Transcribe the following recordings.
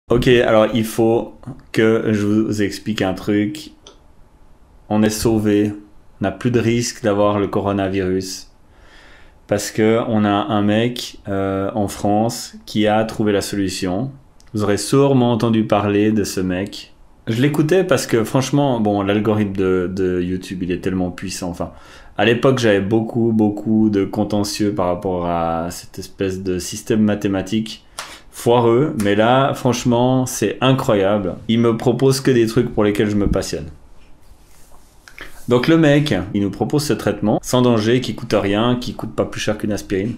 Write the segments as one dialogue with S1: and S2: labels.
S1: Ok, alors il faut que je vous explique un truc. On est sauvé, on n'a plus de risque d'avoir le coronavirus. Parce que on a un mec en France qui a trouvé la solution. Vous aurez sûrement entendu parler de ce mec. Je l'écoutais parce que franchement, bon, l'algorithme de YouTube, il est tellement puissant. Enfin, à l'époque, j'avais beaucoup de contentieux par rapport à cette espèce de système mathématique foireux. Mais là, franchement, c'est incroyable. Il me propose que des trucs pour lesquels je me passionne. Donc le mec, il nous propose ce traitement sans danger, qui coûte rien, qui coûte pas plus cher qu'une aspirine.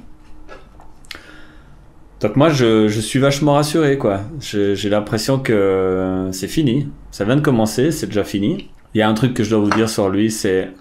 S1: Donc moi, je suis vachement rassuré, quoi. J'ai l'impression que c'est fini. Ça vient de commencer, c'est déjà fini. Il y a un truc que je dois vous dire sur lui, c'est...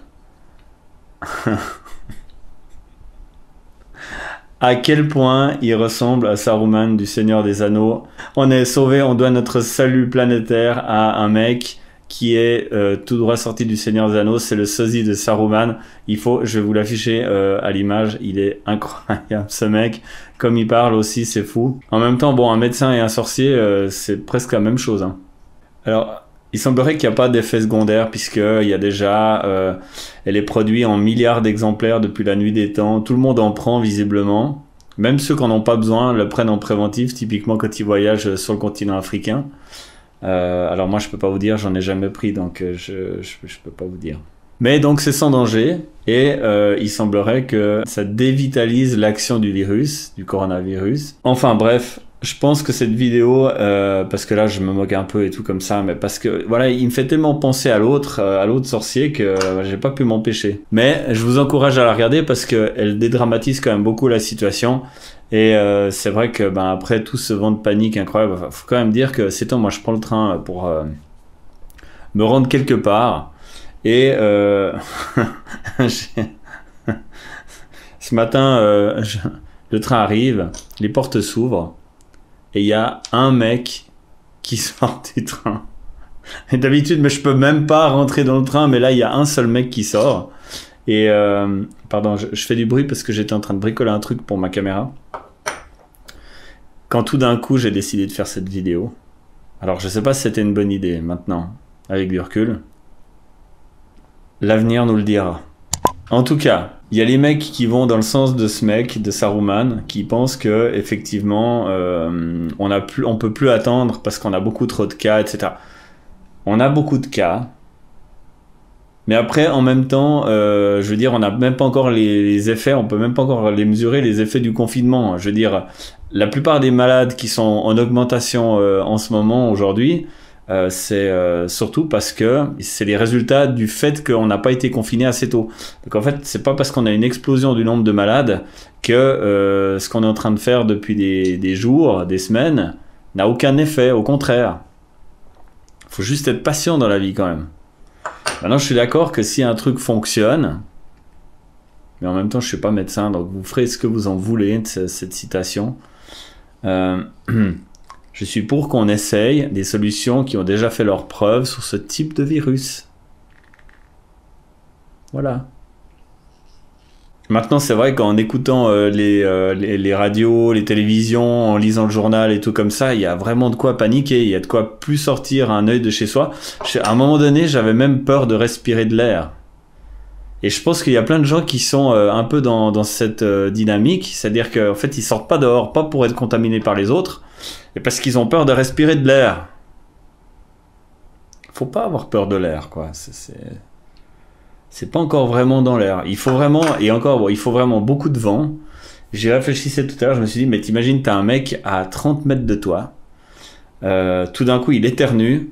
S1: à quel point il ressemble à Saruman du Seigneur des Anneaux. On est sauvé, on doit notre salut planétaire à un mec qui est tout droit sorti du Seigneur des Anneaux. C'est le sosie de Saruman. Je vais vous l'afficher à l'image. Il est incroyable, ce mec. Comme il parle aussi, c'est fou. En même temps, bon, un médecin et un sorcier, c'est presque la même chose, hein. Alors, il semblerait qu'il n'y a pas d'effet secondaire, puisqu'il y a déjà... elle est produite en milliards d'exemplaires depuis la nuit des temps. Tout le monde en prend, visiblement. Même ceux qui n'en ont pas besoin le prennent en préventif, typiquement quand ils voyagent sur le continent africain. Alors moi, je peux pas vous dire, j'en ai jamais pris, donc je peux pas vous dire. Mais donc, c'est sans danger, et il semblerait que ça dévitalise l'action du virus, du coronavirus. Enfin bref... Je pense que cette vidéo, parce que là je me moque un peu et tout comme ça, mais parce que voilà, il me fait tellement penser à l'autre sorcier que j'ai pas pu m'empêcher. Mais je vous encourage à la regarder parce que elle dédramatise quand même beaucoup la situation. Et c'est vrai que ben après tout ce vent de panique incroyable, faut quand même dire que c'est temps, moi je prends le train pour me rendre quelque part. Et ce matin, le train arrive, les portes s'ouvrent. Et il y a un mec qui sort du train. Et d'habitude, mais je peux même pas rentrer dans le train, mais là, il y a un seul mec qui sort. Et, pardon, je fais du bruit parce que j'étais en train de bricoler un truc pour ma caméra. Quand tout d'un coup, j'ai décidé de faire cette vidéo. Alors, je sais pas si c'était une bonne idée, maintenant, avec du recul. L'avenir nous le dira. En tout cas, il y a les mecs qui vont dans le sens de ce mec, de Saruman, qui pensent que effectivement, on peut plus attendre parce qu'on a beaucoup trop de cas, etc. On a beaucoup de cas, mais après, en même temps, je veux dire, on n'a même pas encore les effets, on peut même pas encore les mesurer, les effets du confinement. Je veux dire, la plupart des malades qui sont en augmentation en ce moment, aujourd'hui, c'est surtout parce que c'est les résultats du fait qu'on n'a pas été confiné assez tôt. Donc en fait, c'est pas parce qu'on a une explosion du nombre de malades que ce qu'on est en train de faire depuis des jours, des semaines, n'a aucun effet, au contraire. Faut juste être patient dans la vie quand même. Maintenant, je suis d'accord que si un truc fonctionne, mais en même temps, je suis pas médecin, donc vous ferez ce que vous en voulez de cette citation. Je suis pour qu'on essaye des solutions qui ont déjà fait leurs preuves sur ce type de virus. Voilà. Maintenant, c'est vrai qu'en écoutant les radios, les télévisions, en lisant le journal et tout comme ça, il y a vraiment de quoi paniquer, il y a de quoi plus sortir un œil de chez soi. À un moment donné, j'avais même peur de respirer de l'air. Et je pense qu'il y a plein de gens qui sont un peu dans cette dynamique, c'est-à-dire qu'en fait, ils sortent pas dehors, pas pour être contaminés par les autres, et parce qu'ils ont peur de respirer de l'air. Faut pas avoir peur de l'air, quoi. C'est pas encore vraiment dans l'air. Il faut vraiment, et encore, bon, il faut vraiment beaucoup de vent. J'y réfléchissais tout à l'heure, je me suis dit, mais t'imagines, t'as un mec à 30 mètres de toi, tout d'un coup, il éternue,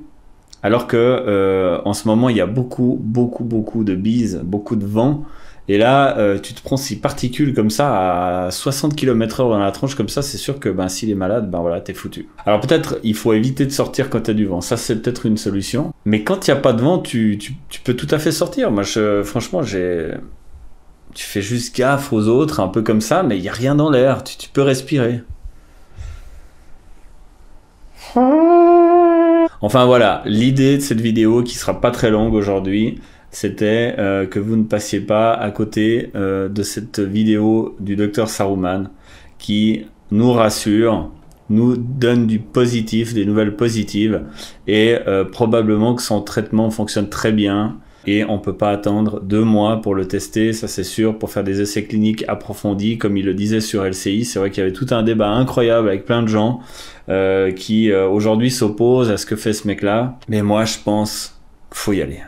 S1: alors que en ce moment, il y a beaucoup de bises, beaucoup de vent. Et là, tu te prends ces particules comme ça à 60 km/h dans la tronche, comme ça, c'est sûr que ben, s'il est malade, ben voilà, t'es foutu. Alors peut-être, il faut éviter de sortir quand t'as du vent. Ça, c'est peut-être une solution. Mais quand il n'y a pas de vent, tu peux tout à fait sortir. Moi, franchement, tu fais juste gaffe aux autres, un peu comme ça, mais il n'y a rien dans l'air. Tu peux respirer. Enfin voilà, l'idée de cette vidéo, qui sera pas très longue aujourd'hui, c'était que vous ne passiez pas à côté de cette vidéo du docteur Saruman qui nous rassure nous donne du positif, des nouvelles positives, et probablement que son traitement fonctionne très bien. Et on peut pas attendre 2 mois pour le tester, ça c'est sûr, pour faire des essais cliniques approfondis, comme il le disait sur LCI. C'est vrai qu'il y avait tout un débat incroyable avec plein de gens qui aujourd'hui s'opposent à ce que fait ce mec-là. Mais moi, je pense qu'il faut y aller.